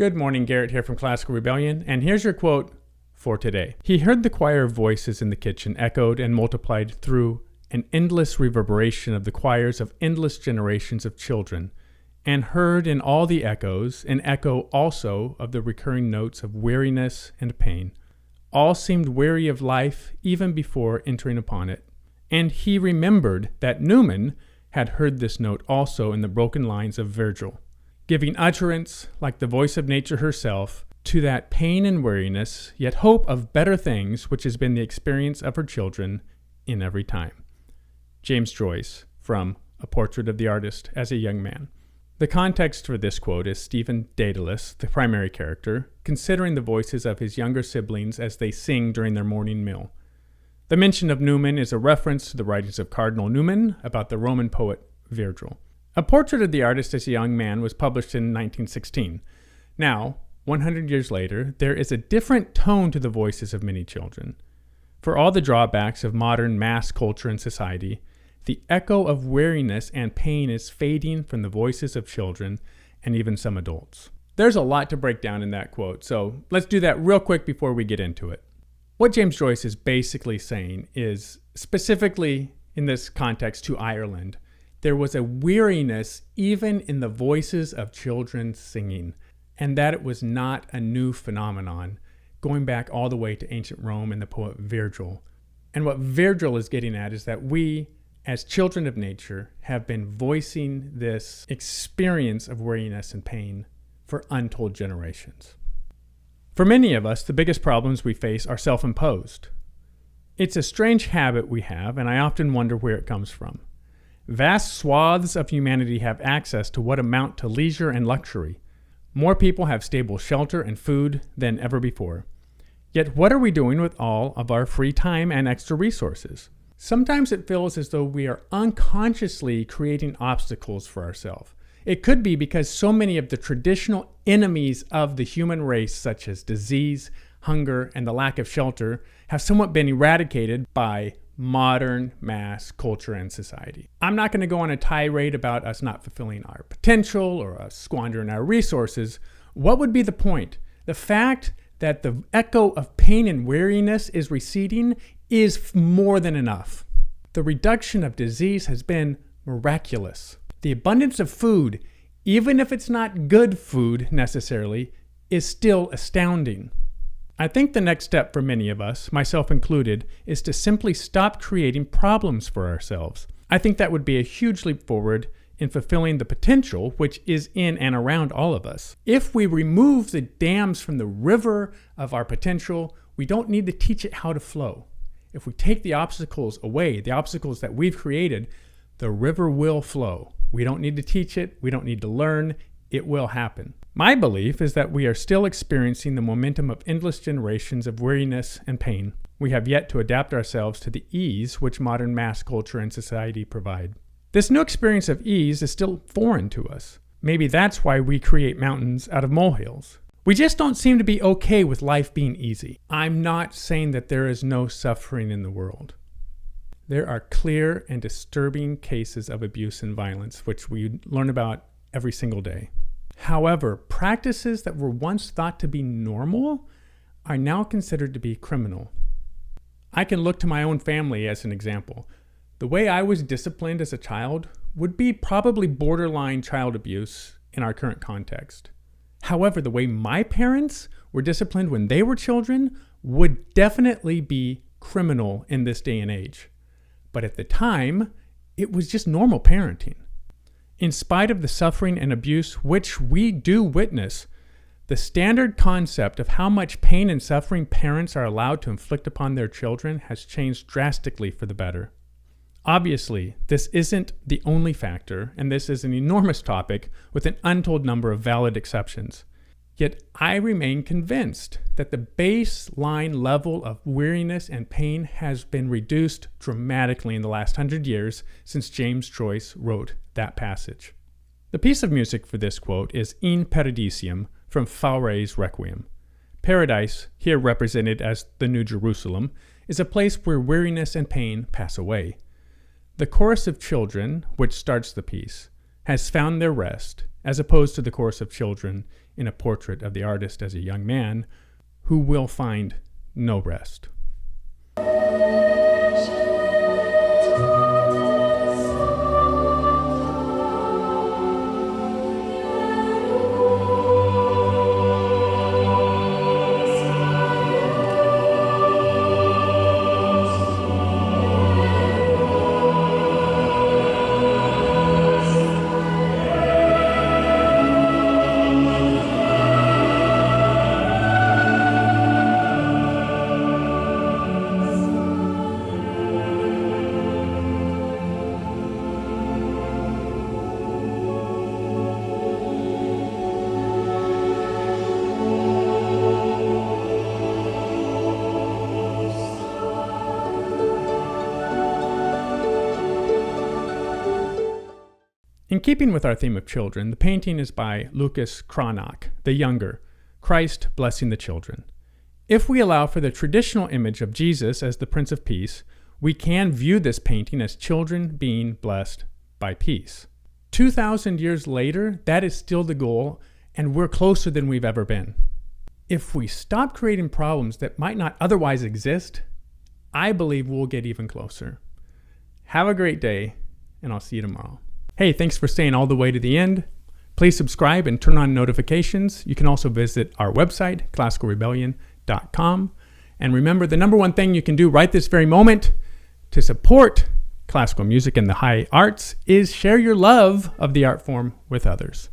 Good morning, Garrett here from Classical Rebellion, and here's your quote for today. He heard the choir of voices in the kitchen echoed and multiplied through an endless reverberation of the choirs of endless generations of children, and heard in all the echoes an echo also of the recurring notes of weariness and pain. All seemed weary of life even before entering upon it, and he remembered that Newman had heard this note also in the broken lines of Virgil, giving utterance, like the voice of nature herself, to that pain and weariness, yet hope of better things, which has been the experience of her children in every time. James Joyce, from A Portrait of the Artist as a Young Man. The context for this quote is Stephen Dedalus, the primary character, considering the voices of his younger siblings as they sing during their morning meal. The mention of Newman is a reference to the writings of Cardinal Newman about the Roman poet Virgil. A Portrait of the Artist as a Young Man was published in 1916. Now, 100 years later, there is a different tone to the voices of many children. For all the drawbacks of modern mass culture and society, the echo of weariness and pain is fading from the voices of children and even some adults. There's a lot to break down in that quote, so let's do that real quick before we get into it. What James Joyce is basically saying is, specifically in this context to Ireland, there was a weariness even in the voices of children singing, and that it was not a new phenomenon, going back all the way to ancient Rome and the poet Virgil. And what Virgil is getting at is that we, as children of nature, have been voicing this experience of weariness and pain for untold generations. For many of us, the biggest problems we face are self-imposed. It's a strange habit we have, and I often wonder where it comes from. Vast swaths of humanity have access to what amount to leisure and luxury. More people have stable shelter and food than ever before. Yet what are we doing with all of our free time and extra resources? Sometimes it feels as though we are unconsciously creating obstacles for ourselves. It could be because so many of the traditional enemies of the human race, such as disease, hunger, and the lack of shelter, have somewhat been eradicated by modern mass culture and society. I'm not going to go on a tirade about us not fulfilling our potential or us squandering our resources. What would be the point? The fact that the echo of pain and weariness is receding is more than enough. The reduction of disease has been miraculous. The abundance of food, even if it's not good food necessarily, is still astounding. I think the next step for many of us, myself included, is to simply stop creating problems for ourselves. I think that would be a huge leap forward in fulfilling the potential which is in and around all of us. If we remove the dams from the river of our potential, we don't need to teach it how to flow. If we take the obstacles away, the obstacles that we've created, the river will flow. We don't need to teach it. We don't need to learn. It will happen. My belief is that we are still experiencing the momentum of endless generations of weariness and pain. We have yet to adapt ourselves to the ease which modern mass culture and society provide. This new experience of ease is still foreign to us. Maybe that's why we create mountains out of molehills. We just don't seem to be okay with life being easy. I'm not saying that there is no suffering in the world. There are clear and disturbing cases of abuse and violence, which we learn about every single day. However, practices that were once thought to be normal are now considered to be criminal. I can look to my own family as an example. The way I was disciplined as a child would be probably borderline child abuse in our current context. However, the way my parents were disciplined when they were children would definitely be criminal in this day and age. But at the time, it was just normal parenting. In spite of the suffering and abuse which we do witness, the standard concept of how much pain and suffering parents are allowed to inflict upon their children has changed drastically for the better. Obviously, this isn't the only factor, and this is an enormous topic with an untold number of valid exceptions. Yet I remain convinced that the baseline level of weariness and pain has been reduced dramatically in the last 100 years since James Joyce wrote that passage. The piece of music for this quote is In Paradisium from Fauré's Requiem. Paradise, here represented as the New Jerusalem, is a place where weariness and pain pass away. The chorus of children, which starts the piece, has found their rest, as opposed to the chorus of children in a portrait of the artist as a young man who will find no rest. In keeping with our theme of children, the painting is by Lucas Cranach, the Younger, Christ Blessing the Children. If we allow for the traditional image of Jesus as the Prince of Peace, we can view this painting as children being blessed by peace. 2,000 years later, that is still the goal, and we're closer than we've ever been. If we stop creating problems that might not otherwise exist, I believe we'll get even closer. Have a great day, and I'll see you tomorrow. Hey, thanks for staying all the way to the end. Please subscribe and turn on notifications. You can also visit our website, classicalrebellion.com. And remember, the number one thing you can do right this very moment to support classical music and the high arts is share your love of the art form with others.